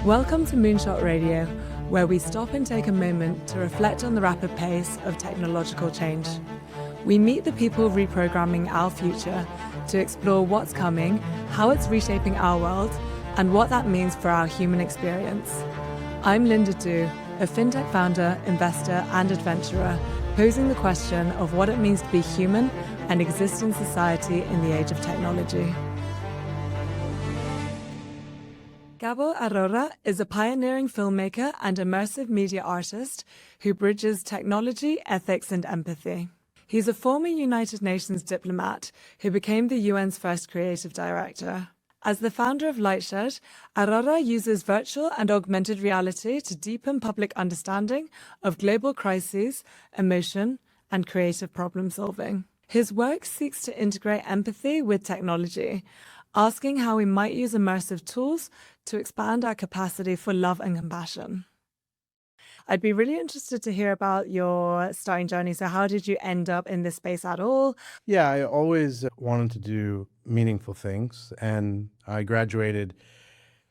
Welcome to Moonshot Radio, where we stop and take a moment to reflect on the rapid pace of technological change. We meet the people reprogramming our future to explore what's coming, how it's reshaping our world, and what that means for our human experience. I'm Linda Du, a fintech founder, investor, and adventurer, posing the question of what it means to be human and exist in society in the age of technology. Gabo Arora is a pioneering filmmaker and immersive media artist who bridges technology, ethics, and empathy. He's a former United Nations diplomat who became the UN's first creative director. As the founder of Lightshed, Arora uses virtual and augmented reality to deepen public understanding of global crises, emotion, and creative problem solving. His work seeks to integrate empathy with technology, asking how we might use immersive tools to expand our capacity for love and compassion. I'd be really interested to hear about your starting journey. So how did you end up in this space at all? Yeah, I always wanted to do meaningful things, and I graduated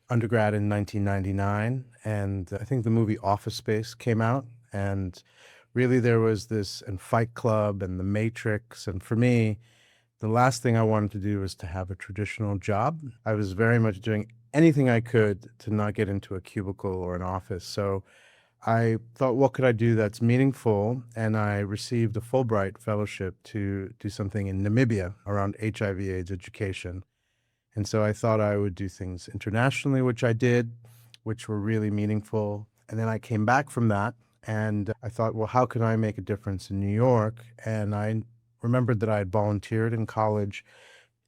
undergrad in 1999, and I think the movie Office Space came out, and really there was this, and Fight Club and The Matrix, and for me, the last thing I wanted to do was to have a traditional job. I was very much doing anything I could to not get into a cubicle or an office. So I thought, what could I do that's meaningful? And I received a Fulbright fellowship to do something in Namibia around HIV/AIDS education. And so I thought I would do things internationally, which I did, which were really meaningful. And then I came back from that and I thought, well, how can I make a difference in New York? And I remembered that I had volunteered in college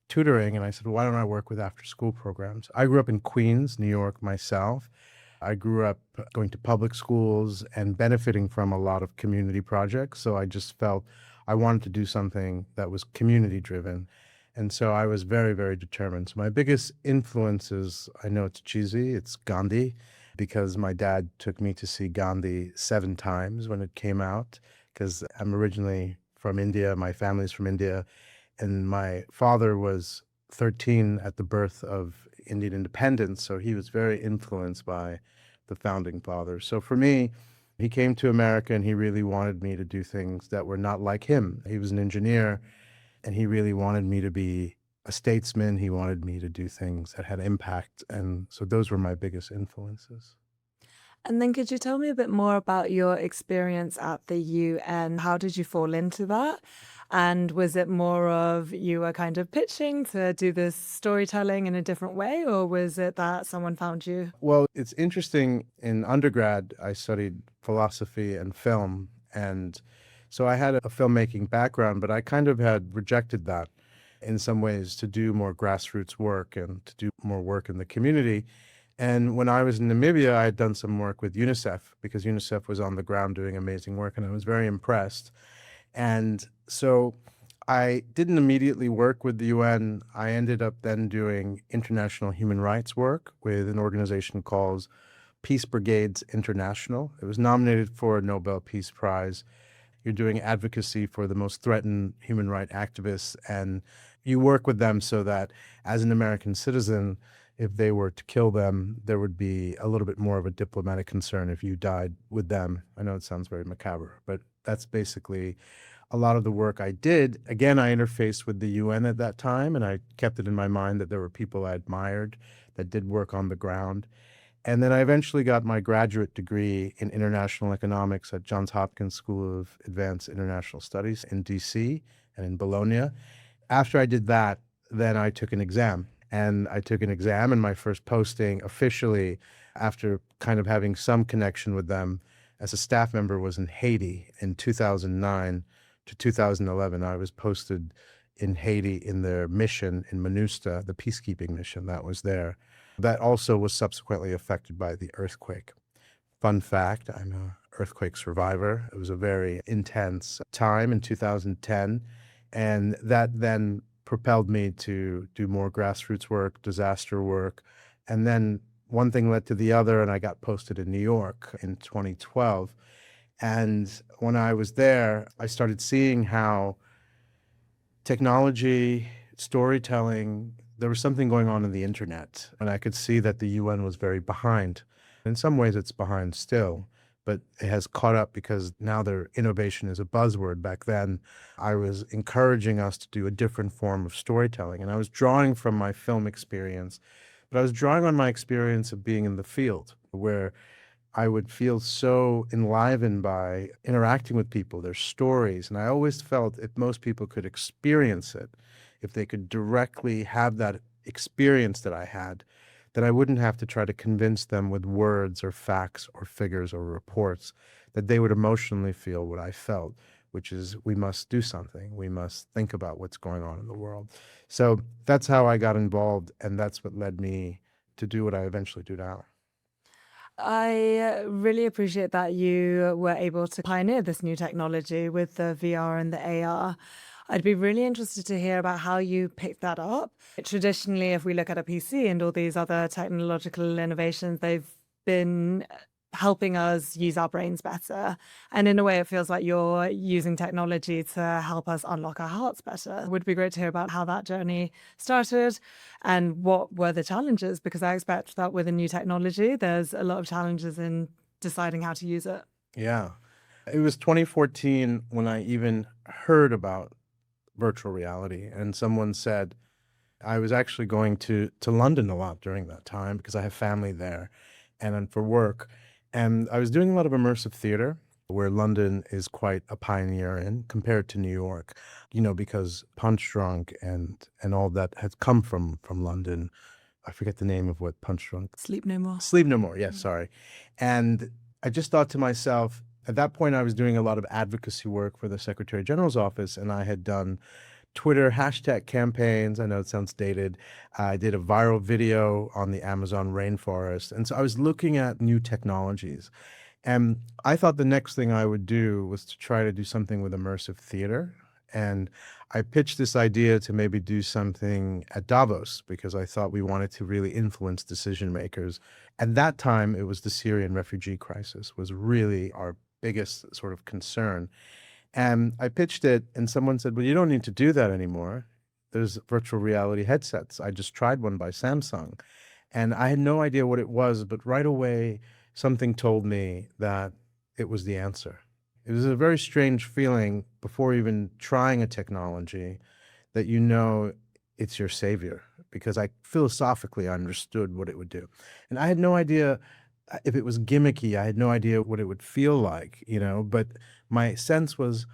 tutoring, and I said, why don't I work with after-school programs? I grew up in Queens, New York myself. I grew up going to public schools and benefiting from a lot of community projects, so I just felt I wanted to do something that was community-driven, and so I was very, very determined. So my biggest influences, I know it's cheesy, it's Gandhi, because my dad took me to see Gandhi 7 times when it came out, because I'm originally from India, my family's from India, and my father was 13 at the birth of Indian independence, so he was very influenced by the founding fathers. So for me, he came to America and he really wanted me to do things that were not like him. He was an engineer and he really wanted me to be a statesman. He wanted me to do things that had impact, and so those were my biggest influences. And then could you tell me a bit more about your experience at the UN? How did you fall into that? And was it more of you were kind of pitching to do this storytelling in a different way, or was it that someone found you? Well, it's interesting. In undergrad, I studied philosophy and film. And so I had a filmmaking background, but I kind of had rejected that in some ways to do more grassroots work and to do more work in the community. And when I was in Namibia, I had done some work with UNICEF because UNICEF was on the ground doing amazing work, and I was very impressed. And so I didn't immediately work with the UN. I ended up then doing international human rights work with an organization called Peace Brigades International. It was nominated for a Nobel Peace Prize. You're doing advocacy for the most threatened human rights activists, and you work with them so that as an American citizen, if they were to kill them, there would be a little bit more of a diplomatic concern if you died with them. I know it sounds very macabre, but that's basically a lot of the work I did. Again, I interfaced with the UN at that time, and I kept it in my mind that there were people I admired that did work on the ground. And then I eventually got my graduate degree in international economics at Johns Hopkins School of Advanced International Studies in DC and in Bologna. After I did that, then I took an exam. And I took an exam, and my first posting officially, after kind of having some connection with them as a staff member, was in Haiti in 2009 to 2011. I was posted in Haiti in their mission in MINUSTA, the peacekeeping mission that was there. That also was subsequently affected by the earthquake. Fun fact, I'm an earthquake survivor. It was a very intense time in 2010, and that then propelled me to do more grassroots work, disaster work. And then one thing led to the other, and I got posted in New York in 2012. And when I was there, I started seeing how technology, storytelling, there was something going on in the internet. And I could see that the UN was very behind. In some ways, it's behind still, but it has caught up because now their innovation is a buzzword. Back then, I was encouraging us to do a different form of storytelling. And I was drawing from my film experience, but I was drawing on my experience of being in the field, where I would feel so enlivened by interacting with people, their stories. And I always felt if most people could experience it, if they could directly have that experience that I had, that I wouldn't have to try to convince them with words or facts or figures or reports, that they would emotionally feel what I felt, which is we must do something. We must think about what's going on in the world. So that's how I got involved, and that's what led me to do what I eventually do now. I really appreciate that you were able to pioneer this new technology with the VR and the AR. I'd be really interested to hear about how you picked that up. Traditionally, if we look at a PC and all these other technological innovations, they've been helping us use our brains better. And in a way, it feels like you're using technology to help us unlock our hearts better. It would be great to hear about how that journey started and what were the challenges, because I expect that with a new technology, there's a lot of challenges in deciding how to use it. Yeah. It was 2014 when I even heard about virtual reality, and someone said, I was actually going to London a lot during that time because I have family there and then for work. And I was doing a lot of immersive theater, where London is quite a pioneer in compared to New York, because Punch Drunk and all that has come from London. I forget the name of what Punch Drunk. Sleep No More. Sleep No More, yes, sorry. And I just thought to myself, at that point, I was doing a lot of advocacy work for the Secretary General's office, and I had done Twitter hashtag campaigns. I know it sounds dated. I did a viral video on the Amazon rainforest. And so I was looking at new technologies. And I thought the next thing I would do was to try to do something with immersive theater. And I pitched this idea to maybe do something at Davos because I thought we wanted to really influence decision makers. At that time, it was the Syrian refugee crisis was really our biggest sort of concern. And I pitched it, and someone said, well, you don't need to do that anymore. There's virtual reality headsets. I just tried one by Samsung, and I had no idea what it was, but right away, something told me that it was the answer. It was a very strange feeling before even trying a technology that it's your savior, because I philosophically understood what it would do. And I had no idea if it was gimmicky. I had no idea what it would feel like, but my sense was,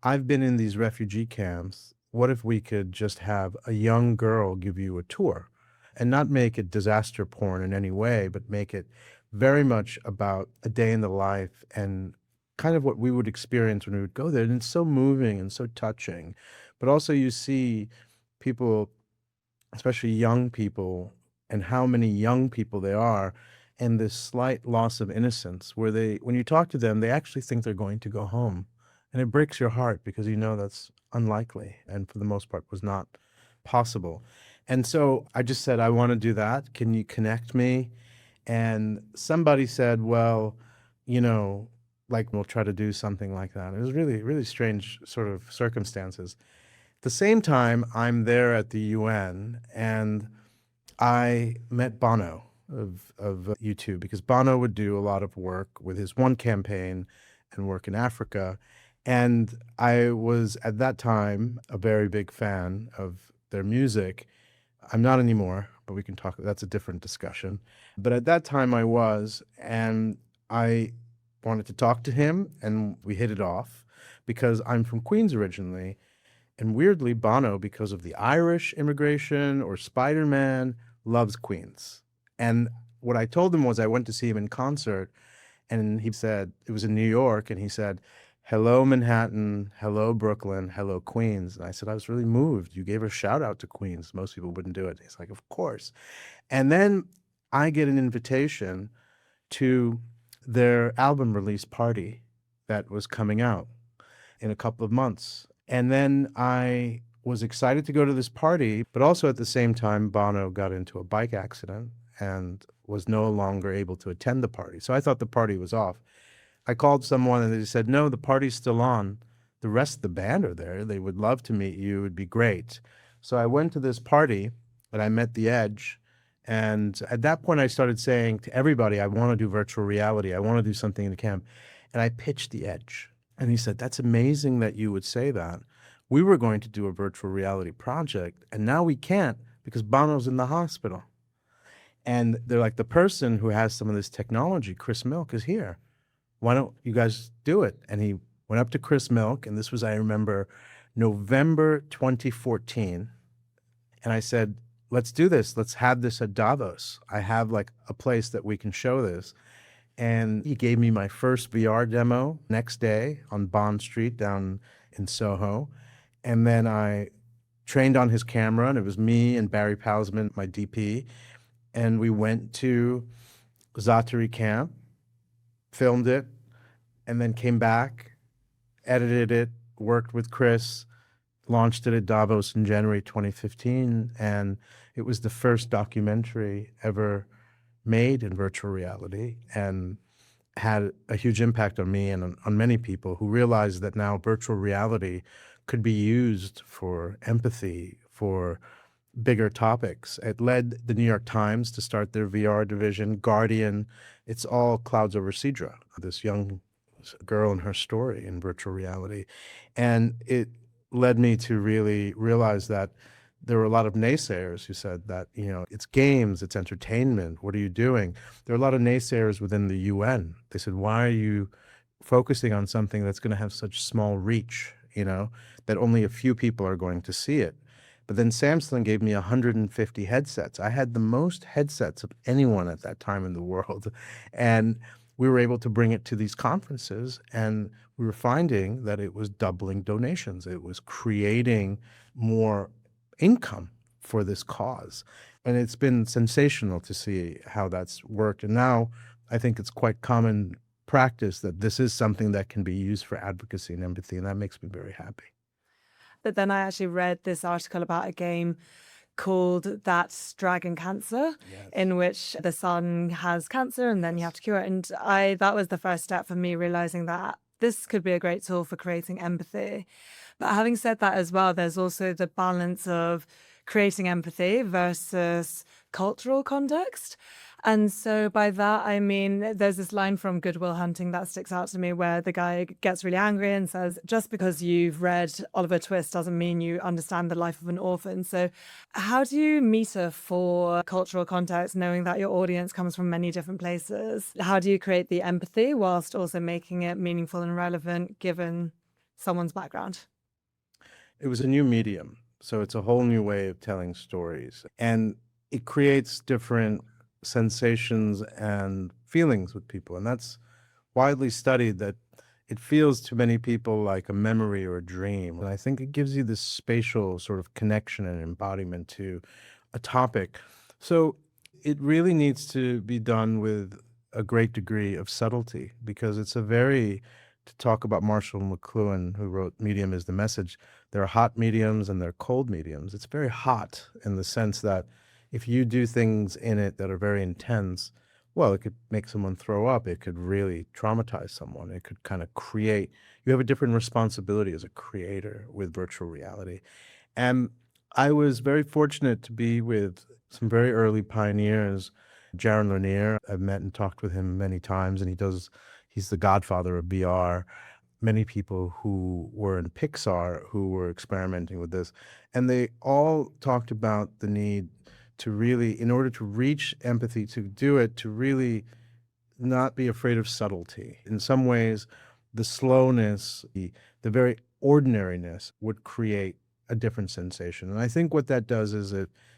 I've been in these refugee camps. What if we could just have a young girl give you a tour and not make it disaster porn in any way, but make it very much about a day in the life and kind of what we would experience when we would go there. And it's so moving and so touching. But also you see people, especially young people, and how many young people there are, and this slight loss of innocence where when you talk to them, they actually think they're going to go home. And it breaks your heart because that's unlikely and for the most part was not possible. And so I just said, I want to do that. Can you connect me? And somebody said, well, we'll try to do something like that. It was really, really strange sort of circumstances. At the same time, I'm there at the UN and I met Bono of U2, because Bono would do a lot of work with his One campaign and work in Africa. And I was, at that time, a very big fan of their music. I'm not anymore, but we can talk, that's a different discussion. But at that time I was, and I wanted to talk to him, and we hit it off because I'm from Queens originally. And weirdly, Bono, because of the Irish immigration or Spider-Man, loves Queens. And what I told him was I went to see him in concert, and he said, it was in New York, and he said, hello, Manhattan, hello, Brooklyn, hello, Queens. And I said, I was really moved. You gave a shout out to Queens. Most people wouldn't do it. He's like, of course. And then I get an invitation to their album release party that was coming out in a couple of months. And then I was excited to go to this party, but also at the same time, Bono got into a bike accident and was no longer able to attend the party. So I thought the party was off. I called someone and they said, no, the party's still on. The rest of the band are there. They would love to meet you. It would be great. So I went to this party and I met The Edge, And at that point, I started saying to everybody, I want to do virtual reality. I want to do something in the camp. And I pitched the edge. And he said, that's amazing that you would say that. We were going to do a virtual reality project, and now we can't because Bono's in the hospital. And they're like, the person who has some of this technology, Chris Milk, is here. Why don't you guys do it? And he went up to Chris Milk, and this was, I remember, November 2014. And I said, let's do this. Let's have this at Davos. I have like a place that we can show this. And he gave me my first VR demo next day on Bond Street down in Soho. And then I trained on his camera, and it was me and Barry Palsman, my DP. And we went to Zaatari camp, filmed it, and then came back, edited it, worked with Chris, launched it at Davos in January 2015. And it was the first documentary ever made in virtual reality, and had a huge impact on me and on many people who realized that now virtual reality could be used for empathy, for bigger topics. It led the New York Times to start their VR division, Guardian. It's all Clouds Over Sidra, this young girl and her story in virtual reality. And it led me to really realize that there were a lot of naysayers who said that, it's games, it's entertainment, what are you doing? There are a lot of naysayers within the UN. They said, why are you focusing on something that's going to have such small reach, that only a few people are going to see it? But then Samsung gave me 150 headsets. I had the most headsets of anyone at that time in the world. And we were able to bring it to these conferences, and we were finding that it was doubling donations. It was creating more income for this cause. And it's been sensational to see how that's worked. And now I think it's quite common practice that this is something that can be used for advocacy and empathy, and that makes me very happy. But then I actually read this article about a game called That's Dragon Cancer, Yes. in which the son has cancer and then you have to cure it. And that was the first step for me, realizing that this could be a great tool for creating empathy. But having said that as well, there's also the balance of creating empathy versus cultural context. And so by that, I mean, there's this line from Good Will Hunting that sticks out to me where the guy gets really angry and says, just because you've read Oliver Twist doesn't mean you understand the life of an orphan. So how do you meter for cultural context, knowing that your audience comes from many different places? How do you create the empathy whilst also making it meaningful and relevant given someone's background? It was a new medium, so it's a whole new way of telling stories. And it creates different sensations and feelings with people. And that's widely studied, that it feels to many people like a memory or a dream. And I think it gives you this spatial sort of connection and embodiment to a topic. So it really needs to be done with a great degree of subtlety, because it's to talk about Marshall McLuhan, who wrote Medium is the Message, there are hot mediums and there are cold mediums. It's very hot in the sense that if you do things in it that are very intense, well, it could make someone throw up. It could really traumatize someone. It could kind of you have a different responsibility as a creator with virtual reality. And I was very fortunate to be with some very early pioneers. Jaron Lanier, I've met and talked with him many times, and he's the godfather of VR. Many people who were in Pixar who were experimenting with this, and they all talked about the need to really, in order to reach empathy, to do it, to really not be afraid of subtlety. In some ways, the slowness, the very ordinariness would create a different sensation. And I think what that does is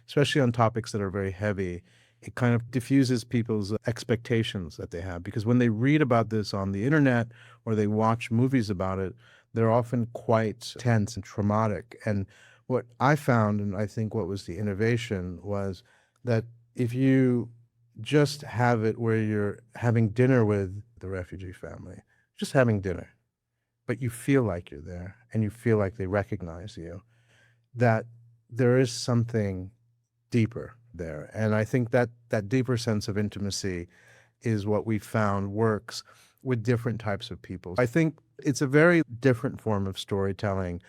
especially on topics that are very heavy, it kind of diffuses people's expectations that they have. Because when they read about this on the internet or they watch movies about it, they're often quite tense and traumatic. And what I found, and I think what was the innovation, was that if you just have it where you're having dinner with the refugee family, just having dinner, but you feel like you're there and you feel like they recognize you, that there is something deeper there. And I think that deeper sense of intimacy is what we found works with different types of people. I think it's a very different form of storytelling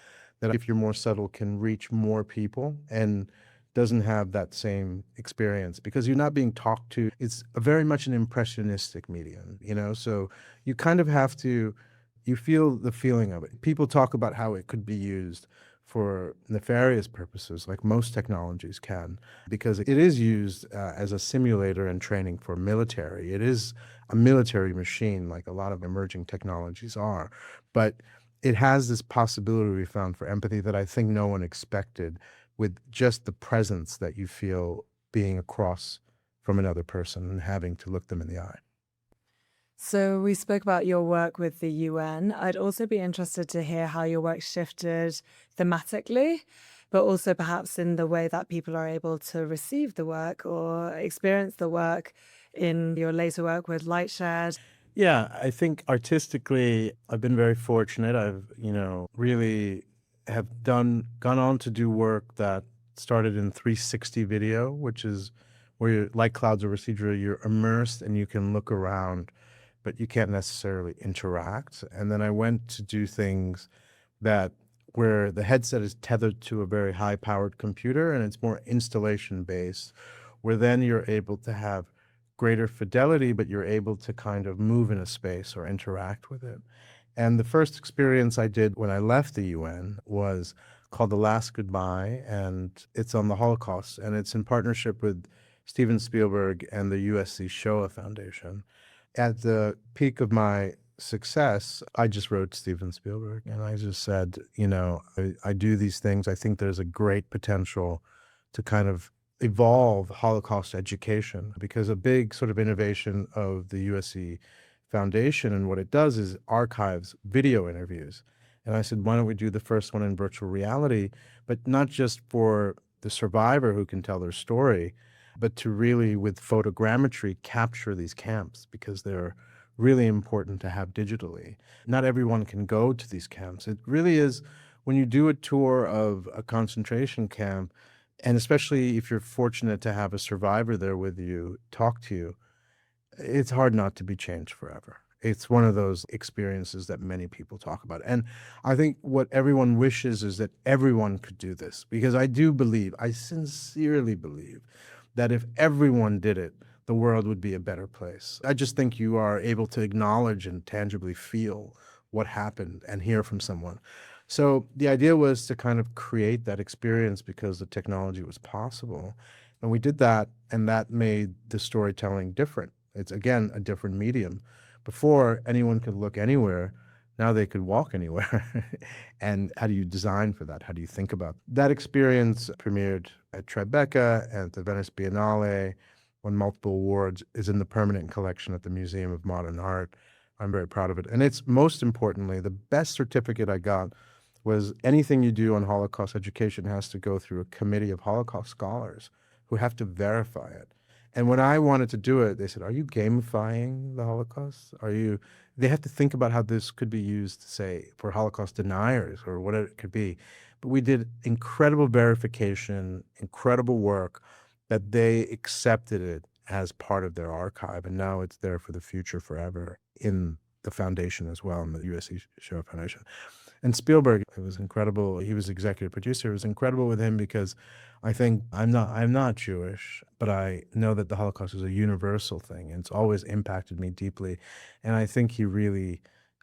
that, if you're more subtle, can reach more people and doesn't have that same experience because you're not being talked to. It's very much an impressionistic medium, so you kind of have to, you feel the feeling of it. People talk about how it could be used for nefarious purposes, like most technologies can, because it is used as a simulator and training for military. It is a military machine, like a lot of emerging technologies are. But it has this possibility we found for empathy that I think no one expected, with just the presence that you feel being across from another person and having to look them in the eye. So we spoke about your work with the UN. I'd also be interested to hear how your work shifted thematically, but also perhaps in the way that people are able to receive the work or experience the work in your later work with Lightshed. Yeah, I think artistically, I've been very fortunate. I've, really have gone on to do work that started in 360 video, which is where you're like clouds over Cedra, you're immersed and you can look around, but you can't necessarily interact. And then I went to do things that where the headset is tethered to a very high powered computer and it's more installation based, where then you're able to have greater fidelity, but you're able to kind of move in a space or interact with it. And the first experience I did when I left the UN was called The Last Goodbye, and it's on the Holocaust, and it's in partnership with Steven Spielberg and the USC Shoah Foundation. At the peak of my success, I just wrote Steven Spielberg, and I just said, I do these things. I think there's a great potential to kind of evolve Holocaust education, because a big sort of innovation of the USC Foundation and what it does is archives video interviews. And I said, why don't we do the first one in virtual reality, but not just for the survivor who can tell their story, but to really, with photogrammetry, capture these camps, because they're really important to have digitally. Not everyone can go to these camps. It really is, when you do a tour of a concentration camp, and especially if you're fortunate to have a survivor there with you, talk to you, it's hard not to be changed forever. It's one of those experiences that many people talk about. And I think what everyone wishes is that everyone could do this, because I do believe, I sincerely believe, that if everyone did it, the world would be a better place. I just think you are able to acknowledge and tangibly feel what happened and hear from someone. So the idea was to kind of create that experience because the technology was possible. And we did that, and that made the storytelling different. It's, again, a different medium. Before, anyone could look anywhere. Now they could walk anywhere. And how do you design for that? How do you think about that? Experience premiered at Tribeca and at the Venice Biennale, won multiple awards, is in the permanent collection at the Museum of Modern Art. I'm very proud of it. And it's, most importantly, the best certificate I got was anything you do on Holocaust education has to go through a committee of Holocaust scholars who have to verify it. And when I wanted to do it, they said, are you gamifying the Holocaust? They have to think about how this could be used, say, for Holocaust deniers or whatever it could be. But we did incredible verification, incredible work, that they accepted it as part of their archive. And now it's there for the future forever in the foundation as well, in the USC Shoah Foundation. And Spielberg, it was incredible. He was executive producer. It was incredible with him because I think I'm not Jewish, but I know that the Holocaust is a universal thing, and it's always impacted me deeply. And I think he really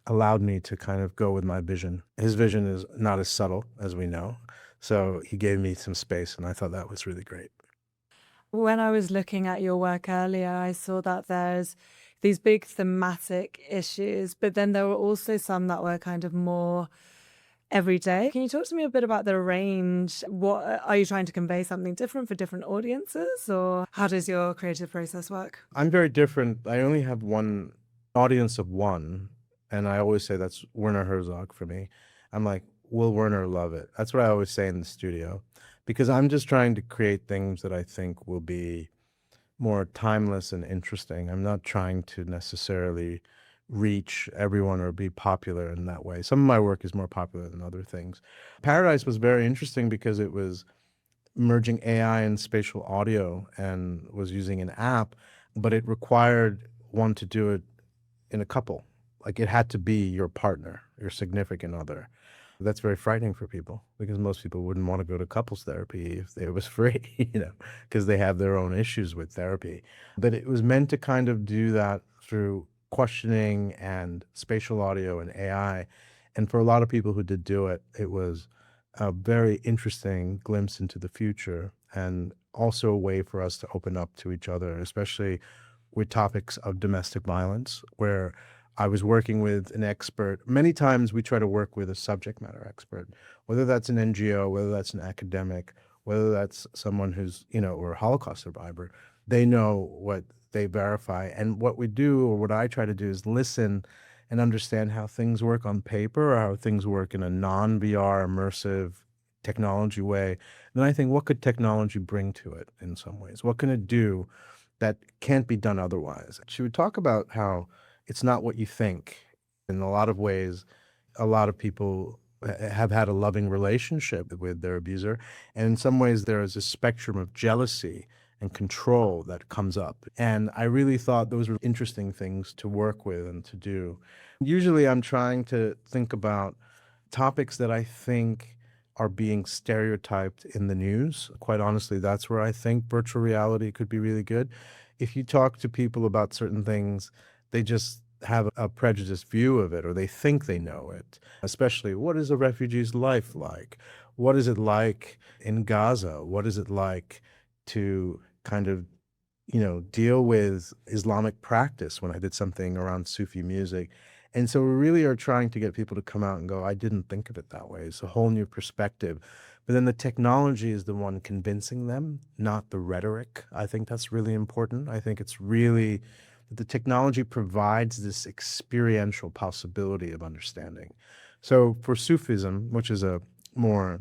allowed me to kind of go with my vision. His vision is not as subtle as we know. So he gave me some space, and I thought that was really great. When I was looking at your work earlier, I saw that there's these big thematic issues, but then there were also some that were kind of more everyday. Can you talk to me a bit about the range? What are you trying to convey, something different for different audiences, or how does your creative process work? I'm very different. I only have one audience of one, and I always say that's Werner Herzog for me. I'm like, will Werner love it? That's what I always say in the studio, because I'm just trying to create things that I think will be more timeless and interesting. I'm not trying to necessarily reach everyone or be popular in that way. Some of my work is more popular than other things. Paradise was very interesting because it was merging AI and spatial audio and was using an app, but it required one to do it in a couple. Like, it had to be your partner, your significant other. That's very frightening for people because most people wouldn't want to go to couples therapy if it was free, because they have their own issues with therapy. But it was meant to kind of do that through questioning and spatial audio and AI. And for a lot of people who did do it, it was a very interesting glimpse into the future and also a way for us to open up to each other, especially with topics of domestic violence, where I was working with an expert. Many times we try to work with a subject matter expert, whether that's an NGO, whether that's an academic, whether that's someone who's, or a Holocaust survivor. They know what they verify. And what we do, or what I try to do, is listen and understand how things work on paper or how things work in a non-VR immersive technology way. Then I think, what could technology bring to it in some ways? What can it do that can't be done otherwise? She would talk about how it's not what you think. In a lot of ways, a lot of people have had a loving relationship with their abuser. And in some ways, there is a spectrum of jealousy and control that comes up. And I really thought those were interesting things to work with and to do. Usually I'm trying to think about topics that I think are being stereotyped in the news. Quite honestly, that's where I think virtual reality could be really good. If you talk to people about certain things, they just have a prejudiced view of it, or they think they know it. Especially, what is a refugee's life like? What is it like in Gaza? What is it like to kind of, deal with Islamic practice when I did something around Sufi music? And so we really are trying to get people to come out and go, I didn't think of it that way. It's a whole new perspective. But then the technology is the one convincing them, not the rhetoric. I think that's really important. I think it's really that the technology provides this experiential possibility of understanding. So for Sufism, which is a more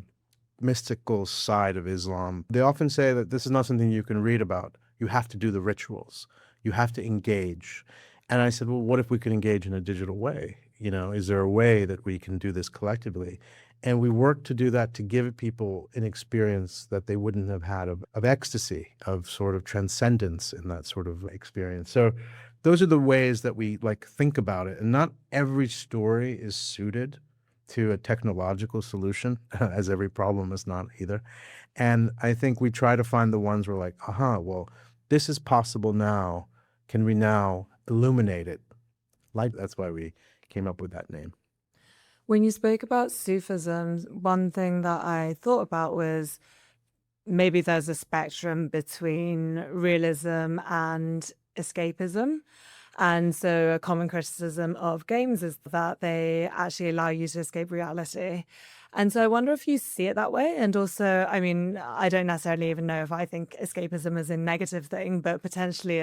mystical side of Islam, they often say that this is not something you can read about. You have to do the rituals. You have to engage. And I said, well, what if we could engage in a digital way? Is there a way that we can do this collectively? And we worked to do that, to give people an experience that they wouldn't have had of ecstasy, of sort of transcendence in that sort of experience. So those are the ways that we think about it. And not every story is suited to a technological solution, as every problem is not either. And I think we try to find the ones where well, this is possible now. Can we now illuminate it? That's why we came up with that name. When you spoke about Sufism, one thing that I thought about was maybe there's a spectrum between realism and escapism. And so a common criticism of games is that they actually allow you to escape reality. And so I wonder if you see it that way. And also, I don't necessarily even know if I think escapism is a negative thing, but potentially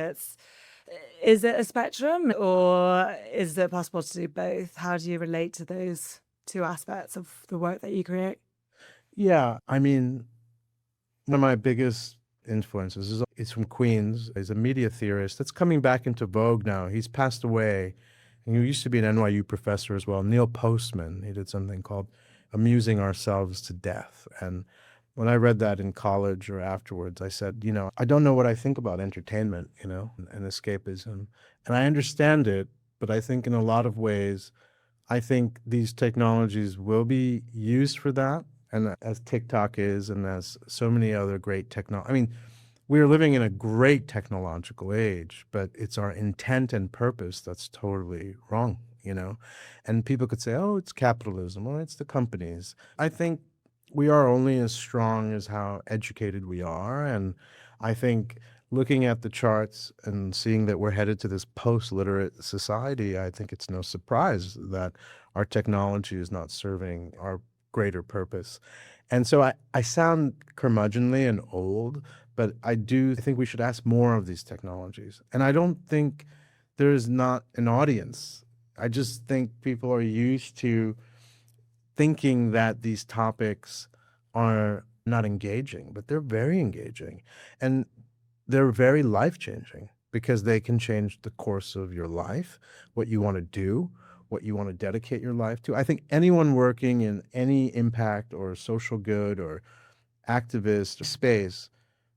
is it a spectrum, or is it possible to do both? How do you relate to those two aspects of the work that you create? Yeah, one of my biggest influences is from Queens. He's a media theorist that's coming back into vogue now. He's passed away, and he used to be an NYU professor as well. Neil Postman. He did something called Amusing Ourselves to Death. And when I read that in college or afterwards, I said, I don't know what I think about entertainment, and escapism. And I understand it, but I think in a lot of ways, I think these technologies will be used for that. And as TikTok is, and as so many other great technology, we are living in a great technological age, but it's our intent and purpose that's totally wrong, And people could say, oh, it's capitalism, or it's the companies. I think we are only as strong as how educated we are. And I think looking at the charts and seeing that we're headed to this post-literate society, I think it's no surprise that our technology is not serving our greater purpose. And so I sound curmudgeonly and old, but I think we should ask more of these technologies. And I don't think there's not an audience. I just think people are used to thinking that these topics are not engaging, but they're very engaging. And they're very life-changing because they can change the course of your life, what you want to do, what you want to dedicate your life to. I think anyone working in any impact or social good or activist space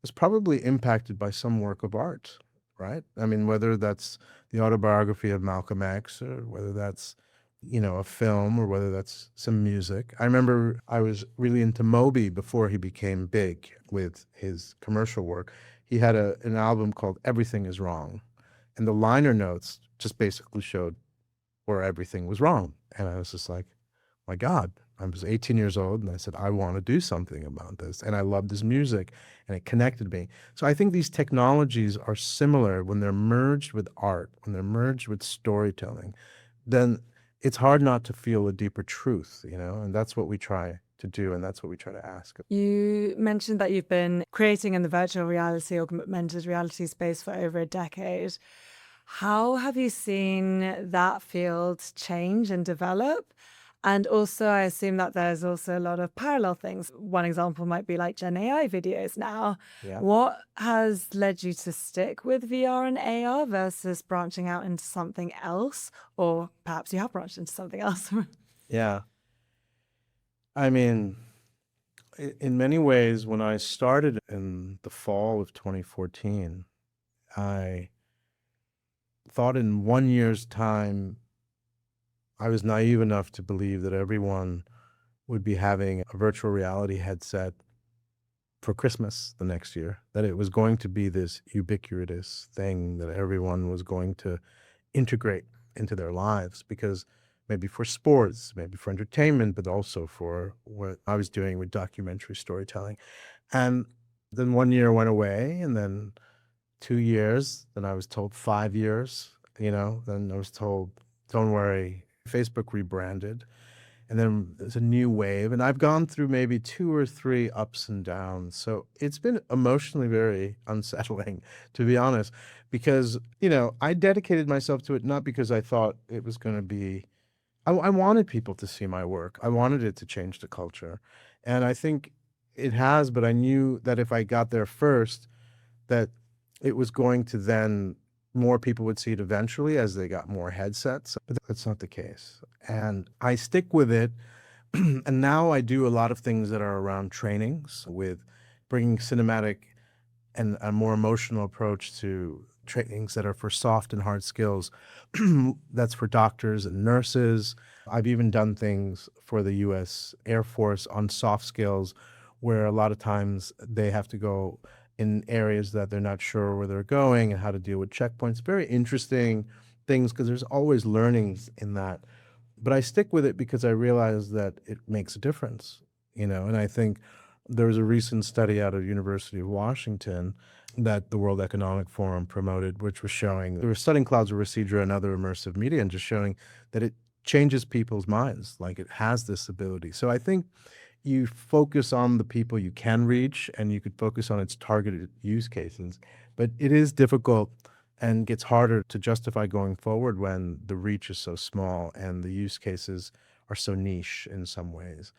is probably impacted by some work of art, right? Whether that's the autobiography of Malcolm X, or whether that's a film or whether that's some music. I remember I was really into Moby before he became big with his commercial work. He had an album called Everything Is Wrong, and the liner notes just basically showed where everything was wrong. And I was just like, my God, I was 18 years old and I said, I want to do something about this. And I loved his music and it connected me. So I think these technologies are similar when they're merged with art, when they're merged with storytelling, then it's hard not to feel a deeper truth, and that's what we try to do. And that's what we try to ask. You mentioned that you've been creating in the virtual reality, augmented reality space for over a decade. How have you seen that field change and develop? And also, I assume that there's also a lot of parallel things. One example might be like Gen AI videos now. Yeah. What has led you to stick with VR and AR versus branching out into something else? Or perhaps you have branched into something else. Yeah. I mean, in many ways, when I started in the fall of 2014, I thought in 1 year's time, I was naive enough to believe that everyone would be having a virtual reality headset for Christmas the next year, that it was going to be this ubiquitous thing that everyone was going to integrate into their lives, because maybe for sports, maybe for entertainment, but also for what I was doing with documentary storytelling. And then 1 year went away, and then 2 years, then I was told 5 years, then I was told, don't worry, Facebook rebranded. And then there's a new wave. And I've gone through maybe 2 or 3 ups and downs. So it's been emotionally very unsettling, to be honest, because, I dedicated myself to it not because I thought it was going to be, I wanted people to see my work. I wanted it to change the culture. And I think it has, but I knew that if I got there first, that it was going to then more people would see it eventually as they got more headsets. But that's not the case. And I stick with it. And now I do a lot of things that are around trainings, with bringing cinematic and a more emotional approach to trainings that are for soft and hard skills. That's for doctors and nurses. I've even done things for the US Air Force on soft skills, where a lot of times they have to go in areas that they're not sure where they're going and how to deal with checkpoints. Very interesting things, because there's always learnings in that. But I stick with it because I realize that it makes a difference, and I think there was a recent study out of University of Washington that the World Economic Forum promoted, which was showing, they were studying clouds of Recedra and other immersive media and just showing that it changes people's minds, like it has this ability. So I think you focus on the people you can reach, and you could focus on its targeted use cases. But it is difficult and gets harder to justify going forward when the reach is so small and the use cases are so niche in some ways.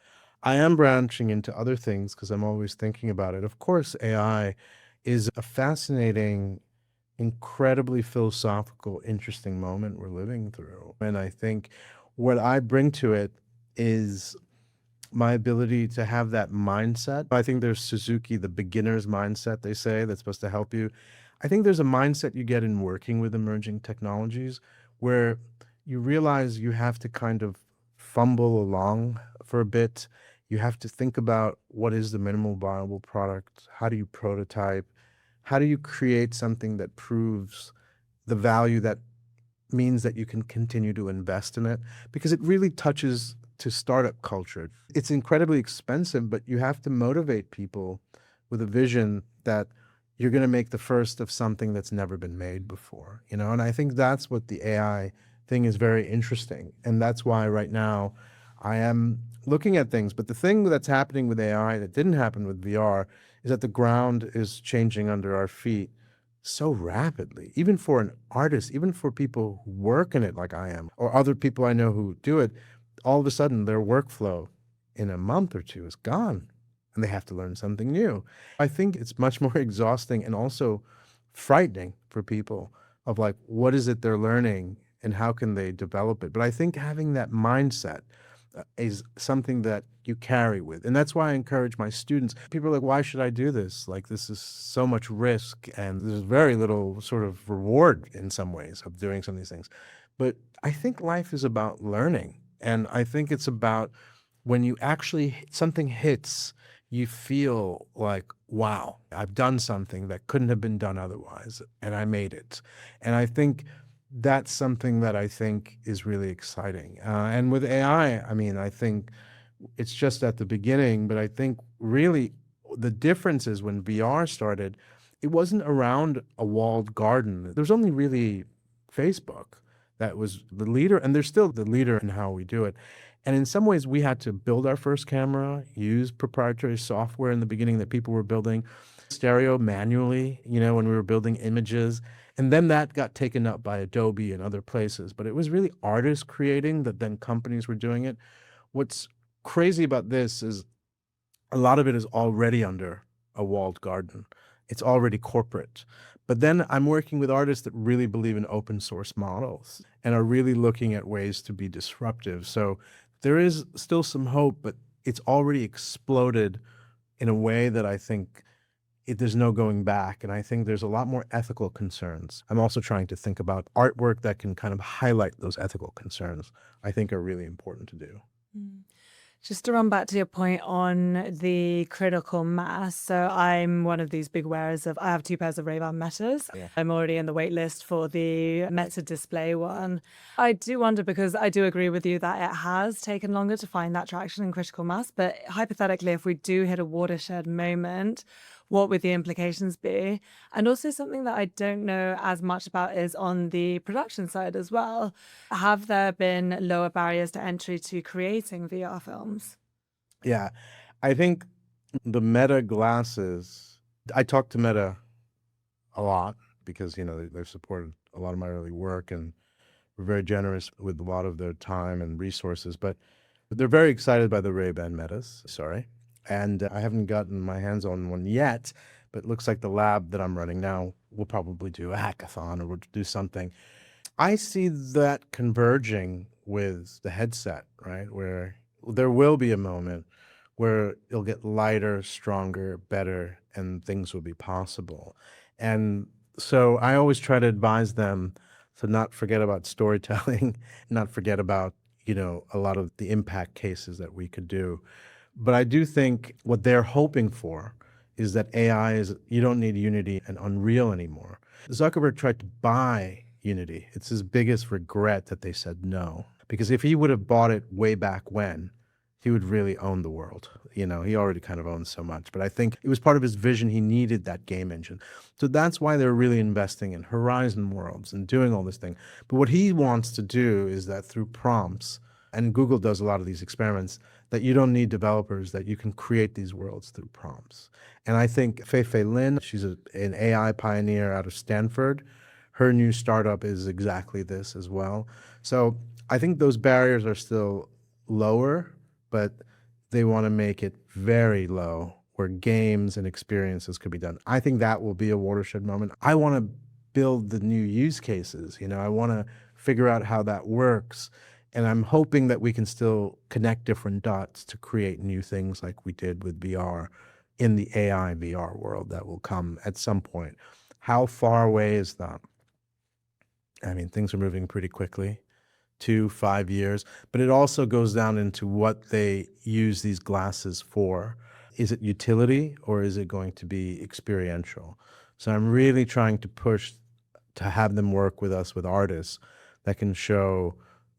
I am branching into other things because I'm always thinking about it. Of course, AI is a fascinating, incredibly philosophical, interesting moment we're living through. And I think what I bring to it is my ability to have that mindset. I think there's Suzuki, the beginner's mindset, they say, that's supposed to help you. I think there's a mindset you get in working with emerging technologies where you realize you have to kind of fumble along for a bit. You have to think about what is the minimal viable product? How do you prototype? How do you create something that proves the value that means that you can continue to invest in it? Because it really touches to startup culture. It's incredibly expensive, but you have to motivate people with a vision that you're going to make the first of something that's never been made before, and I think that's what the AI thing is very interesting. And that's why right now I am looking at things. But the thing that's happening with AI that didn't happen with VR is that the ground is changing under our feet so rapidly, even for an artist, even for people who work in it like I am, or other people I know who do it. All of a sudden their workflow in a month or two is gone and they have to learn something new. I think it's much more exhausting and also frightening for people of like, what is it they're learning and how can they develop it? But I think having that mindset is something that you carry with. And that's why I encourage my students. People are like, why should I do this? Like, this is so much risk and there's very little sort of reward in some ways of doing some of these things. But I think life is about learning. And I think it's about when you actually, something hits, you feel like, wow, I've done something that couldn't have been done otherwise, and I made it. And I think that's something that I think is really exciting. And with AI, I mean, I think it's just at the beginning, but I think really the difference is when VR started, it wasn't around a walled garden. There was only really Facebook that was the leader, and they're still the leader in how we do it. And in some ways, we had to build our first camera, use proprietary software in the beginning that people were building, stereo manually, when we were building images. And then that got taken up by Adobe and other places. But it was really artists creating that then companies were doing it. What's crazy about this is a lot of it is already under a walled garden. It's already corporate. But then I'm working with artists that really believe in open source models and are really looking at ways to be disruptive. So there is still some hope, but it's already exploded in a way that I think there's no going back. And I think there's a lot more ethical concerns. I'm also trying to think about artwork that can kind of highlight those ethical concerns, I think are really important to do. Just to run back to your point on the critical mass. So I'm one of these big wearers I have 2 pairs of Ray-Ban Metas. Yeah. I'm already in the wait list for the Meta display one. I do wonder, because I do agree with you that it has taken longer to find that traction in critical mass. But hypothetically, if we do hit a watershed moment, what would the implications be? And also something that I don't know as much about is on the production side as well. Have there been lower barriers to entry to creating VR films? Yeah, I think the Meta glasses, I talk to Meta a lot because, they've supported a lot of my early work and were very generous with a lot of their time and resources. But they're very excited by the Ray-Ban Metas, and I haven't gotten my hands on one yet, but it looks like the lab that I'm running now will probably do a hackathon or we'll do something. I see that converging with the headset, right? Where there will be a moment where it'll get lighter, stronger, better, and things will be possible. And so I always try to advise them to not forget about storytelling, not forget about, a lot of the impact cases that we could do. But I do think what they're hoping for is that you don't need Unity and Unreal anymore. Zuckerberg tried to buy Unity. It's his biggest regret that they said no. Because if he would have bought it way back when, he would really own the world. He already kind of owns so much. But I think it was part of his vision. He needed that game engine. So that's why they're really investing in Horizon Worlds and doing all this thing. But what he wants to do is that through prompts, and Google does a lot of these experiments, that you don't need developers, that you can create these worlds through prompts. And I think Fei Lin, she's an AI pioneer out of Stanford. Her new startup is exactly this as well. So I think those barriers are still lower, but they want to make it very low where games and experiences could be done. I think that will be a watershed moment. I want to build the new use cases. I want to figure out how that works. And I'm hoping that we can still connect different dots to create new things like we did with VR in the AI VR world that will come at some point. How far away is that? I mean, things are moving pretty quickly, 2-5 years, but it also goes down into what they use these glasses for. Is it utility or is it going to be experiential? So I'm really trying to push to have them work with us, with artists that can show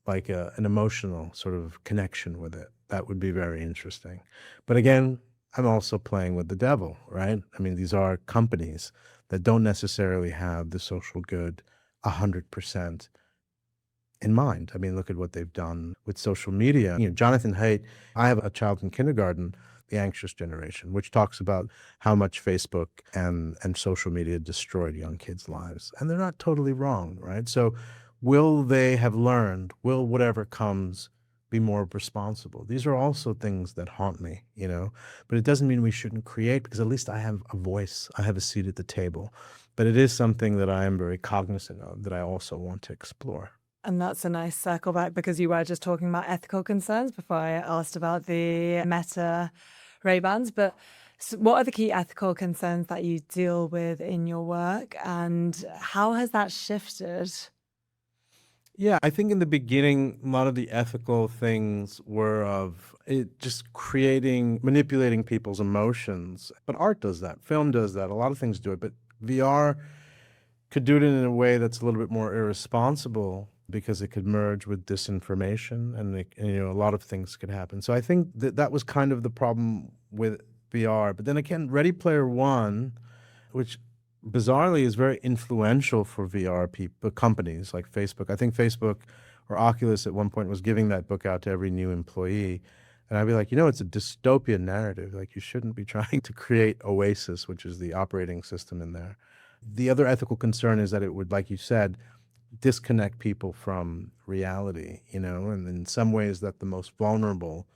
like an emotional sort of connection with it. That would be very interesting. But again, I'm also playing with the devil, right? I mean, these are companies that don't necessarily have the social good 100% in mind. I mean, look at what they've done with social media. Jonathan Haidt, I have a child in kindergarten, The Anxious Generation, which talks about how much Facebook and social media destroyed young kids' lives. And they're not totally wrong, right? So will they have learned? Will whatever comes be more responsible? These are also things that haunt me, but it doesn't mean we shouldn't create, because at least I have a voice. I have a seat at the table. But it is something that I am very cognizant of that I also want to explore. And that's a nice circle back, because you were just talking about ethical concerns before I asked about the Meta Ray-Bans. But what are the key ethical concerns that you deal with in your work, and how has that shifted? Yeah, I think in the beginning, a lot of the ethical things were of it just creating, manipulating people's emotions. But art does that, film does that, a lot of things do it. But VR could do it in a way that's a little bit more irresponsible because it could merge with disinformation and a lot of things could happen. So I think that that was kind of the problem with VR. But then again, Ready Player One, which bizarrely is very influential for VR people, companies like Facebook. I think Facebook or Oculus at one point was giving that book out to every new employee. And I'd be like, it's a dystopian narrative. Like, you shouldn't be trying to create Oasis, which is the operating system in there. The other ethical concern is that it would, like you said, disconnect people from reality, and in some ways that the most vulnerable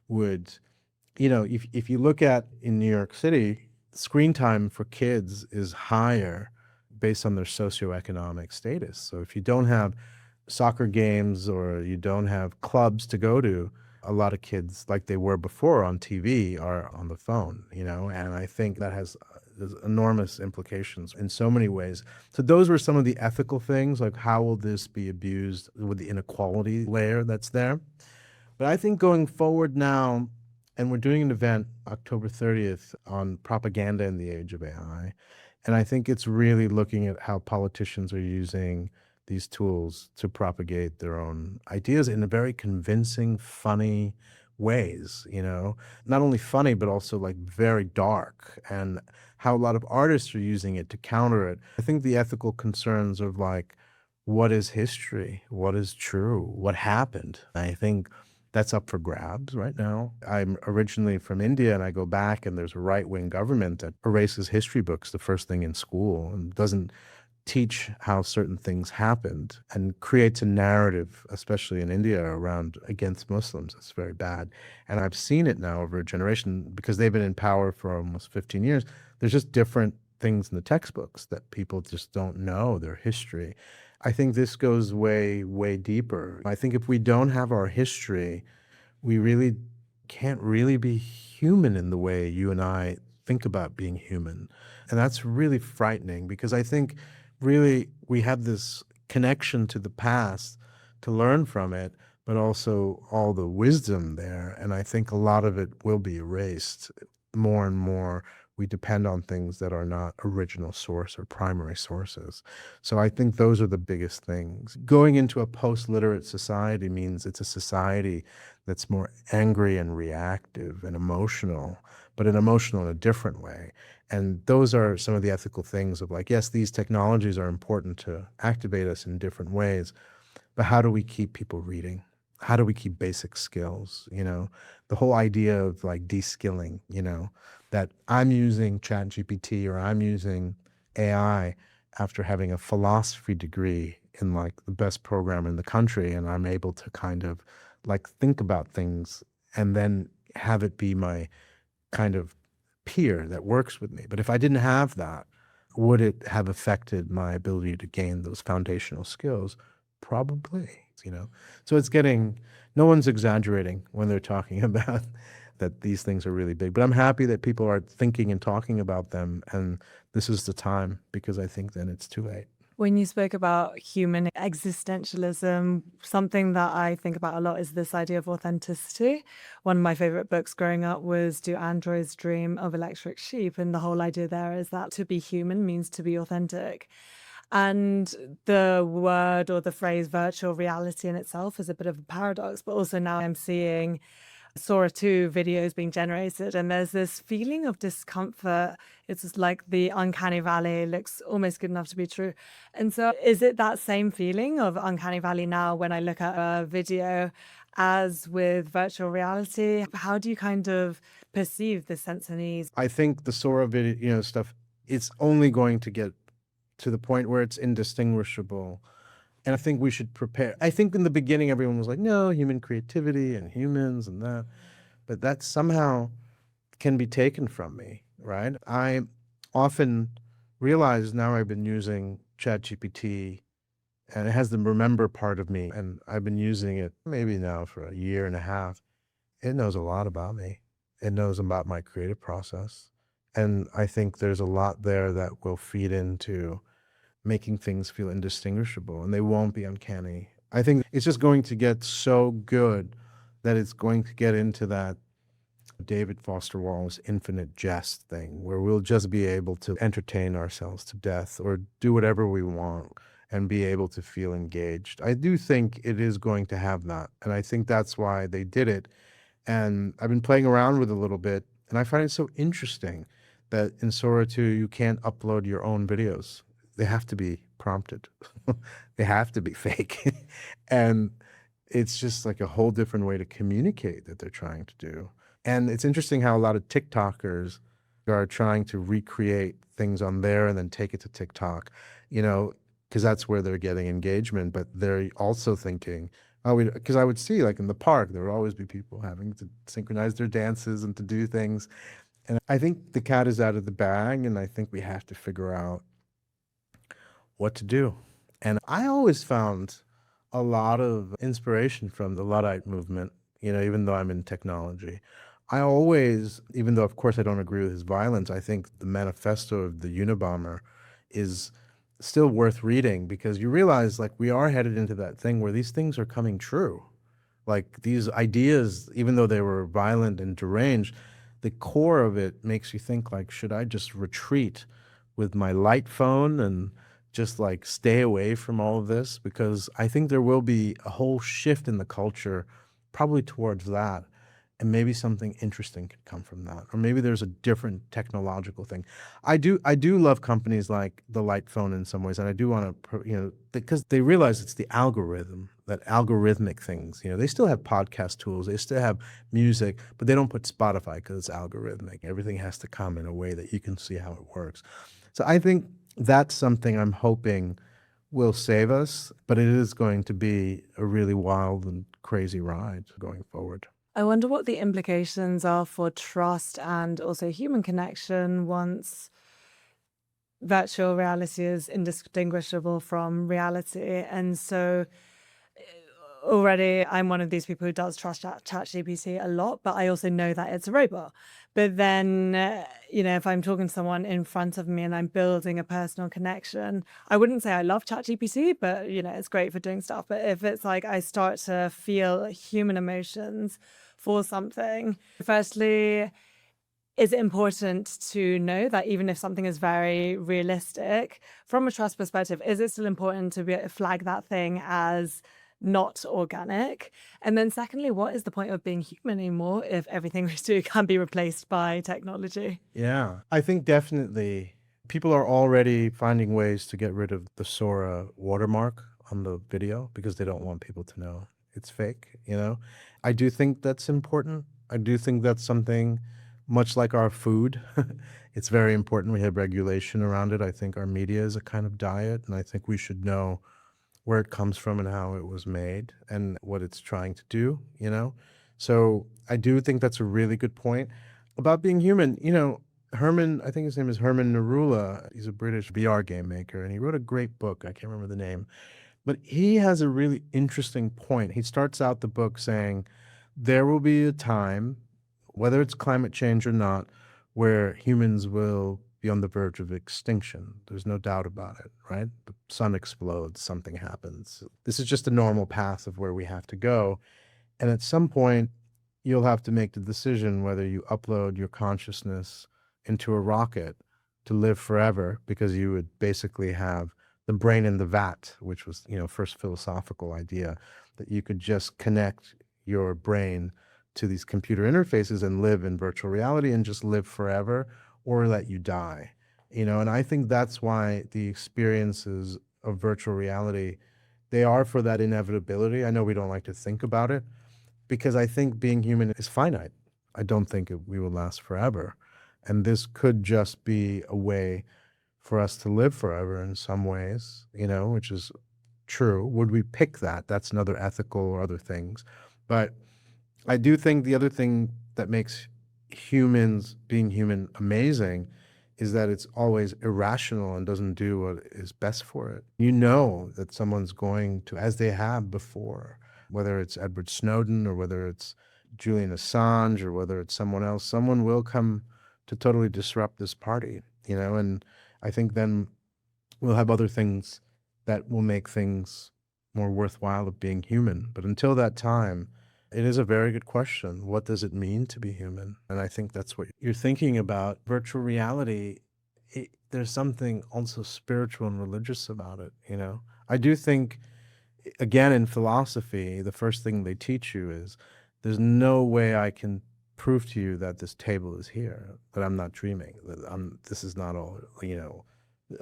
would, if you look at in New York City, screen time for kids is higher based on their socioeconomic status. So if you don't have soccer games or you don't have clubs to go to, a lot of kids, like they were before on TV, are on the phone, and I think that has there's enormous implications in so many ways. So those were some of the ethical things, like how will this be abused with the inequality layer that's there. But I think going forward now, and we're doing an event October 30th on propaganda in the age of AI. And I think it's really looking at how politicians are using these tools to propagate their own ideas in a very convincing, funny ways, not only funny, but also like very dark, and how a lot of artists are using it to counter it. I think the ethical concerns of like, what is history? What is true? What happened? I think that's up for grabs right now. I'm originally from India, and I go back, and there's a right-wing government that erases history books the first thing in school and doesn't teach how certain things happened and creates a narrative, especially in India, around against Muslims. It's very bad. And I've seen it now over a generation because they've been in power for almost 15 years. There's just different things in the textbooks that people just don't know their history. I think this goes way, way deeper. I think if we don't have our history, we really can't really be human in the way you and I think about being human. And that's really frightening because I think really we have this connection to the past to learn from it, but also all the wisdom there. And I think a lot of it will be erased. More and more, we depend on things that are not original source or primary sources. So I think those are the biggest things. Going into a post-literate society means it's a society that's more angry and reactive and emotional, but an emotional in a different way. And those are some of the ethical things of like, yes, these technologies are important to activate us in different ways, but how do we keep people reading? How do we keep basic skills? The whole idea of like de-skilling, that I'm using ChatGPT or I'm using AI after having a philosophy degree in like the best program in the country, and I'm able to kind of like think about things and then have it be my kind of peer that works with me. But if I didn't have that, would it have affected my ability to gain those foundational skills? Probably, So it's getting, no one's exaggerating when they're talking about that these things are really big. But I'm happy that people are thinking and talking about them. And this is the time, because I think then it's too late. When you spoke about human existentialism, something that I think about a lot is this idea of authenticity. One of my favorite books growing up was Do Androids Dream of Electric Sheep? And the whole idea there is that to be human means to be authentic. And the word or the phrase virtual reality in itself is a bit of a paradox, but also now I'm seeing Sora 2 videos being generated, and there's this feeling of discomfort. It's just like the uncanny valley looks almost good enough to be true. And so is it that same feeling of uncanny valley now when I look at a video as with virtual reality? How do you kind of perceive this sense of ease? I think the Sora video, stuff, it's only going to get to the point where it's indistinguishable. And I think we should prepare. I think in the beginning, everyone was like, no, human creativity and humans and that. But that somehow can be taken from me, right? I often realize now I've been using ChatGPT, and it has the remember part of me. And I've been using it maybe now for a year and a half. It knows a lot about me. It knows about my creative process. And I think there's a lot there that will feed into making things feel indistinguishable, and they won't be uncanny. I think it's just going to get so good that it's going to get into that David Foster Wallace infinite jest thing, where we'll just be able to entertain ourselves to death or do whatever we want and be able to feel engaged. I do think it is going to have that. And I think that's why they did it. And I've been playing around with it a little bit, and I find it so interesting that in Sora 2, you can't upload your own videos. They have to be prompted. They have to be fake. And it's just like a whole different way to communicate that they're trying to do. And it's interesting how a lot of TikTokers are trying to recreate things on there and then take it to TikTok, because that's where they're getting engagement. But they're also thinking, because I would see, like in the park, there would always be people having to synchronize their dances and to do things. And I think the cat is out of the bag, and I think we have to figure out what to do. And I always found a lot of inspiration from the Luddite movement, even though I'm in technology. I always, even though of course I don't agree with his violence, I think the manifesto of the Unabomber is still worth reading, because you realize like we are headed into that thing where these things are coming true. Like these ideas, even though they were violent and deranged, the core of it makes you think like, should I just retreat with my light phone and just like stay away from all of this? Because I think there will be a whole shift in the culture probably towards that. And maybe something interesting could come from that. Or maybe there's a different technological thing. I do love companies like the light phone in some ways. And I do want to, because they realize it's the algorithm, that algorithmic things. They still have podcast tools. They still have music, but they don't put Spotify because it's algorithmic. Everything has to come in a way that you can see how it works. So I think that's something I'm hoping will save us, but it is going to be a really wild and crazy ride going forward. I wonder what the implications are for trust and also human connection once virtual reality is indistinguishable from reality. And so already I'm one of these people who does trust ChatGPT a lot, but I also know that it's a robot. But then, if I'm talking to someone in front of me and I'm building a personal connection, I wouldn't say I love ChatGPT, but, it's great for doing stuff. But if it's like I start to feel human emotions for something, firstly, is it important to know that even if something is very realistic, from a trust perspective, is it still important to flag that thing as not organic? And then secondly, what is the point of being human anymore if everything we do can be replaced by technology? Yeah, I think definitely people are already finding ways to get rid of the Sora watermark on the video because they don't want people to know it's fake, I do think that's important. I do think that's something much like our food. It's very important we have regulation around it. I think our media is a kind of diet, and I think we should know where it comes from and how it was made and what it's trying to do, So I do think that's a really good point. About being human, Herman, I think his name is Herman Narula. He's a British VR game maker, and he wrote a great book. I can't remember the name. But he has a really interesting point. He starts out the book saying, there will be a time, whether it's climate change or not, where humans will be on the verge of extinction. There's no doubt about it, right? The sun explodes, something happens. This is just a normal path of where we have to go. And at some point, you'll have to make the decision whether you upload your consciousness into a rocket to live forever, because you would basically have the brain in the vat, which was, first philosophical idea, that you could just connect your brain to these computer interfaces and live in virtual reality and just live forever, or let you die, and I think that's why the experiences of virtual reality, they are for that inevitability. I know we don't like to think about it because I think being human is finite. I don't think we will last forever. And this could just be a way for us to live forever in some ways, which is true. Would we pick that? That's another ethical or other things. But I do think the other thing that makes humans being human amazing is that it's always irrational and doesn't do what is best for it. That someone's going to, as they have before, whether it's Edward Snowden or whether it's Julian Assange or whether it's someone else, someone will come to totally disrupt this party, and I think then we'll have other things that will make things more worthwhile of being human. But until that time, it is a very good question. What does it mean to be human? And I think that's what you're thinking about. Virtual reality, there's something also spiritual and religious about it, you know? I do think, again, in philosophy, the first thing they teach you is there's no way I can prove to you that this table is here, that I'm not dreaming, that this is not all, you know,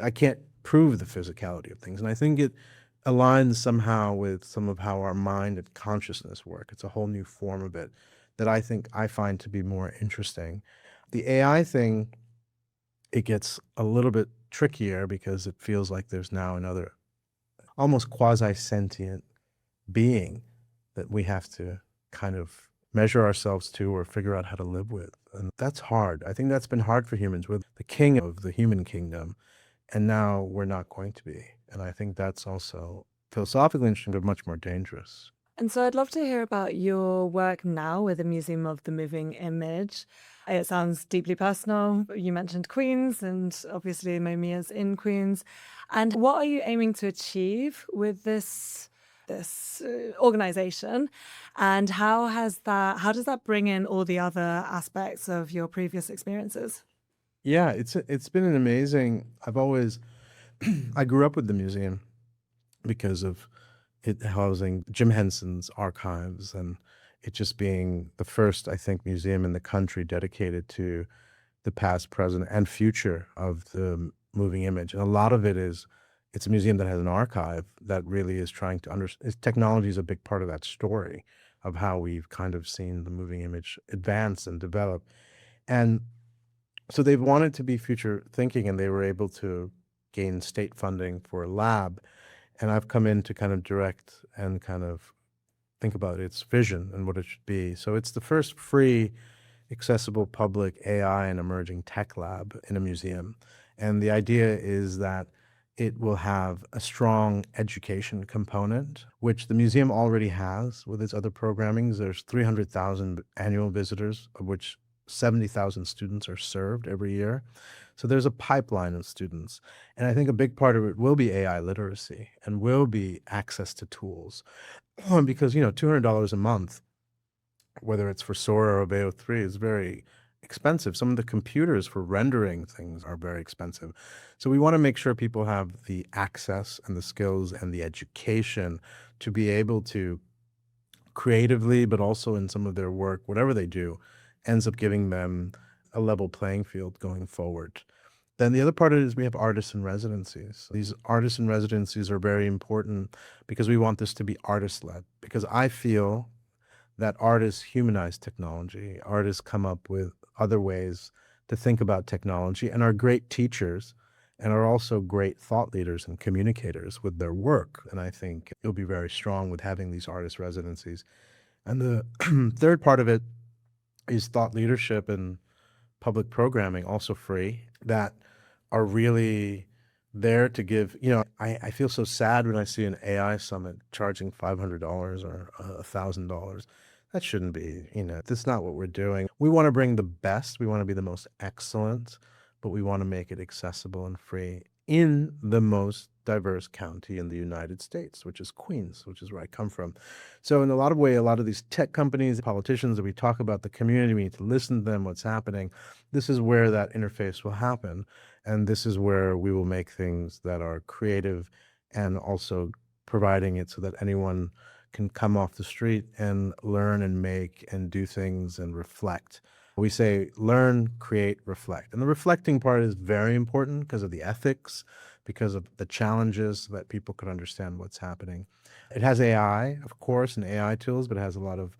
I can't prove the physicality of things. And I think it aligns somehow with some of how our mind and consciousness work. It's a whole new form of it that I think I find to be more interesting. The AI thing, it gets a little bit trickier because it feels like there's now another almost quasi-sentient being that we have to kind of measure ourselves to or figure out how to live with. And that's hard. I think that's been hard for humans. We're the king of the human kingdom, and now we're not going to be. And I think that's also philosophically interesting, but much more dangerous. And so I'd love to hear about your work now with the Museum of the Moving Image. It sounds deeply personal. You mentioned Queens, and obviously Momia's in Queens. And what are you aiming to achieve with this organization? And how does that bring in all the other aspects of your previous experiences? Yeah, it's been an amazing. I grew up with the museum because of it housing Jim Henson's archives and it just being the first, I think, museum in the country dedicated to the past, present, and future of the moving image. And a lot of it's a museum that has an archive that really is trying to understand. Technology is a big part of that story of how we've kind of seen the moving image advance and develop. And so they've wanted to be future thinking, and they were able to gain state funding for a lab. And I've come in to kind of direct and kind of think about its vision and what it should be. So it's the first free, accessible public AI and emerging tech lab in a museum. And the idea is that it will have a strong education component, which the museum already has with its other programmings. There's 300,000 annual visitors, of which 70,000 students are served every year. So there's a pipeline of students. And I think a big part of it will be AI literacy and will be access to tools. Because, $200 a month, whether it's for Sora or Veo 3, is very expensive. Some of the computers for rendering things are very expensive. So we want to make sure people have the access and the skills and the education to be able to creatively, but also in some of their work, whatever they do, ends up giving them a level playing field going forward. Then the other part of it is we have artists in residencies. These artists in residencies are very important because we want this to be artist-led. Because I feel that artists humanize technology. Artists come up with other ways to think about technology and are great teachers and are also great thought leaders and communicators with their work. And I think it'll be very strong with having these artist residencies. And the third part of it is thought leadership and public programming, also free, that are really there to give, I feel so sad when I see an AI summit charging $500 or $1,000. That shouldn't be, that's not what we're doing. We want to bring the best. We want to be the most excellent, but we want to make it accessible and free in the most diverse county in the United States, which is Queens, which is where I come from. So in a lot of ways, a lot of these tech companies, politicians that we talk about, the community, we need to listen to them, what's happening. This is where that interface will happen. And this is where we will make things that are creative and also providing it so that anyone can come off the street and learn and make and do things and reflect. We say learn, create, reflect. And the reflecting part is very important because of the ethics, because of the challenges, so that people could understand what's happening. It has AI, of course, and AI tools, but it has a lot of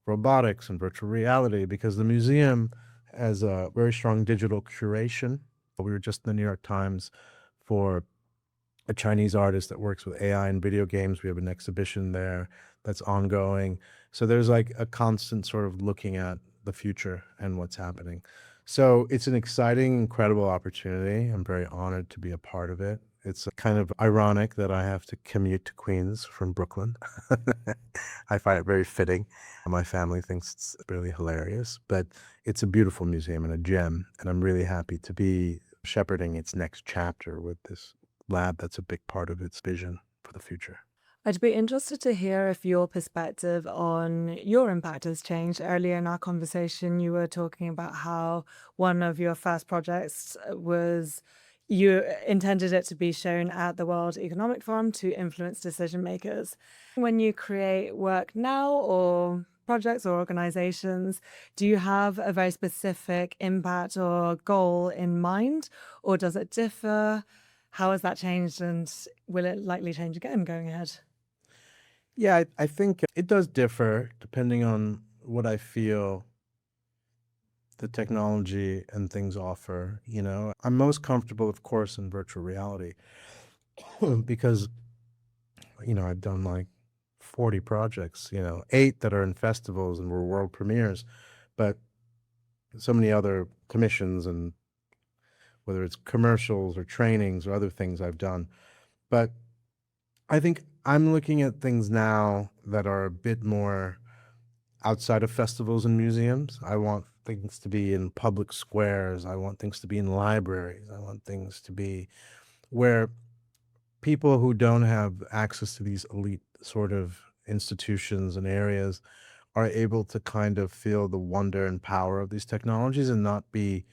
robotics and virtual reality because the museum has a very strong digital curation. We were just in the New York Times for a Chinese artist that works with AI and video games. We have an exhibition there that's ongoing. So there's like a constant sort of looking at the future and what's happening. So it's an exciting, incredible opportunity. I'm very honored to be a part of it. It's kind of ironic that I have to commute to Queens from Brooklyn. I find it very fitting. My family thinks it's really hilarious, but it's a beautiful museum and a gem. And I'm really happy to be shepherding its next chapter with this lab that's a big part of its vision for the future. I'd be interested to hear if your perspective on your impact has changed. Earlier in our conversation, you were talking about how one of your first projects was you intended it to be shown at the World Economic Forum to influence decision makers. When you create work now or projects or organizations, do you have a very specific impact or goal in mind, or does it differ? How has that changed, and will it likely change again going ahead? Yeah, I think it does differ depending on what I feel the technology and things offer. I'm most comfortable, of course, in virtual reality because, I've done like 40 projects, 8 that are in festivals and were world premieres, but so many other commissions, and whether it's commercials or trainings or other things I've done. But I think I'm looking at things now that are a bit more outside of festivals and museums. I want things to be in public squares. I want things to be in libraries. I want things to be where people who don't have access to these elite sort of institutions and areas are able to kind of feel the wonder and power of these technologies and not be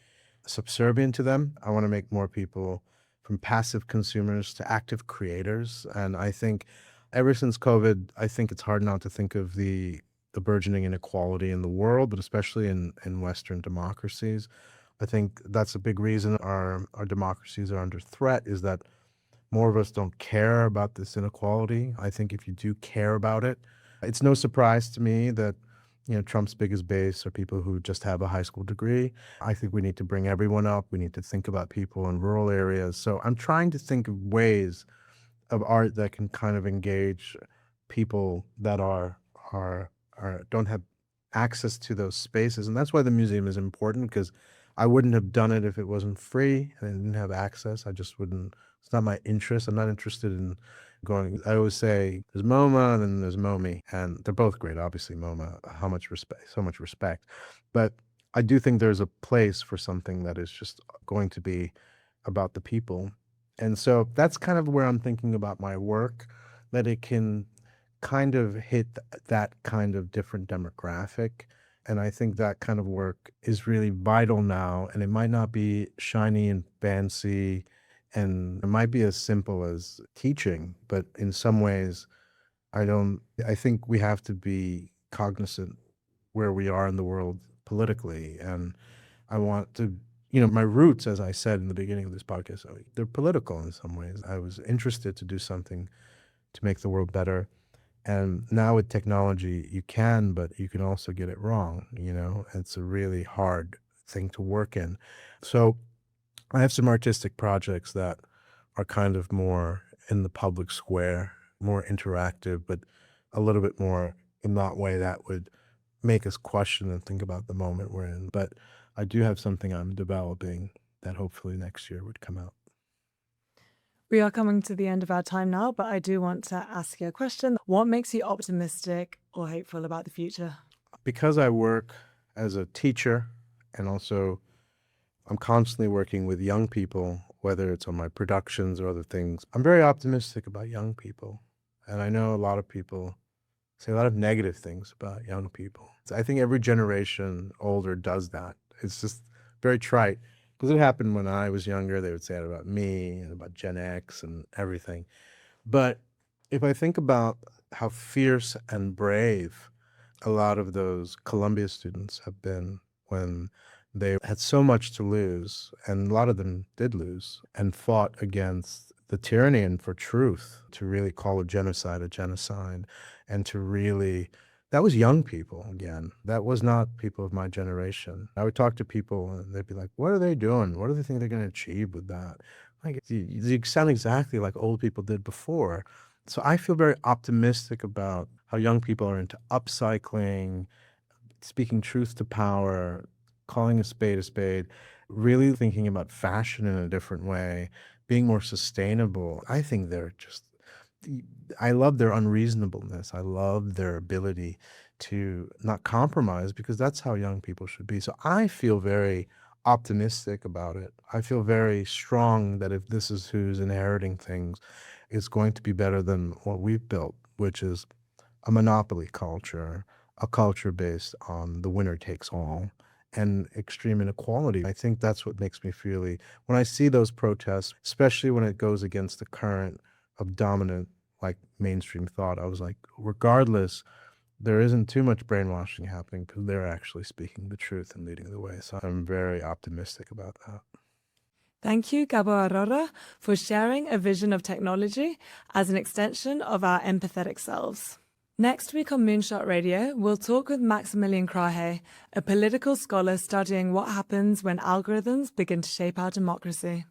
subservient to them. I want to make more people from passive consumers to active creators. And I think ever since COVID, I think it's hard not to think of the burgeoning inequality in the world, but especially in Western democracies. I think that's a big reason our democracies are under threat, is that more of us don't care about this inequality. I think if you do care about it, it's no surprise to me that Trump's biggest base are people who just have a high school degree. I think we need to bring everyone up. We need to think about people in rural areas. So I'm trying to think of ways of art that can kind of engage people that don't have access to those spaces. And that's why the museum is important, because I wouldn't have done it if it wasn't free and I didn't have access. I just wouldn't. It's not my interest. I'm not interested in going. I always say there's MoMA and then there's MoMI, and they're both great. Obviously, MoMA, so much respect. But I do think there's a place for something that is just going to be about the people. And so that's kind of where I'm thinking about my work, that it can kind of hit that kind of different demographic. And I think that kind of work is really vital now. And it might not be shiny and fancy, and it might be as simple as teaching, but in some ways, I think we have to be cognizant where we are in the world politically. And I want to, my roots, as I said in the beginning of this podcast, they're political in some ways. I was interested to do something to make the world better. And now with technology, you can, but you can also get it wrong. It's a really hard thing to work in. So I have some artistic projects that are kind of more in the public square, more interactive, but a little bit more in that way that would make us question and think about the moment we're in. But I do have something I'm developing that hopefully next year would come out. We are coming to the end of our time now, but I do want to ask you a question. What makes you optimistic or hopeful about the future? Because I work as a teacher, and also I'm constantly working with young people, whether it's on my productions or other things, I'm very optimistic about young people. And I know a lot of people say a lot of negative things about young people. So I think every generation older does that. It's just very trite, because it happened when I was younger. They would say it about me and about Gen X and everything. But if I think about how fierce and brave a lot of those Columbia students have been when they had so much to lose, and a lot of them did lose, and fought against the tyranny and for truth, to really call a genocide, and to really, that was young people again. That was not people of my generation. I would talk to people and they'd be like, what are they doing? What do they think they're going to achieve with that? Like, you sound exactly like old people did before. So I feel very optimistic about how young people are into upcycling, speaking truth to power, calling a spade, really thinking about fashion in a different way, being more sustainable. I think I love their unreasonableness. I love their ability to not compromise, because that's how young people should be. So I feel very optimistic about it. I feel very strong that if this is who's inheriting things, it's going to be better than what we've built. which is a monopoly culture, a culture based on the winner takes all and extreme inequality. I think that's what makes me feel, when I see those protests, especially when it goes against the current of dominant, like mainstream thought, I was like, regardless, there isn't too much brainwashing happening because they're actually speaking the truth and leading the way. So I'm very optimistic about that. Thank you, Gabo Arora, for sharing a vision of technology as an extension of our empathetic selves. Next week on Moonshot Radio, we'll talk with Maximilian Krahe, a political scholar studying what happens when algorithms begin to shape our democracy.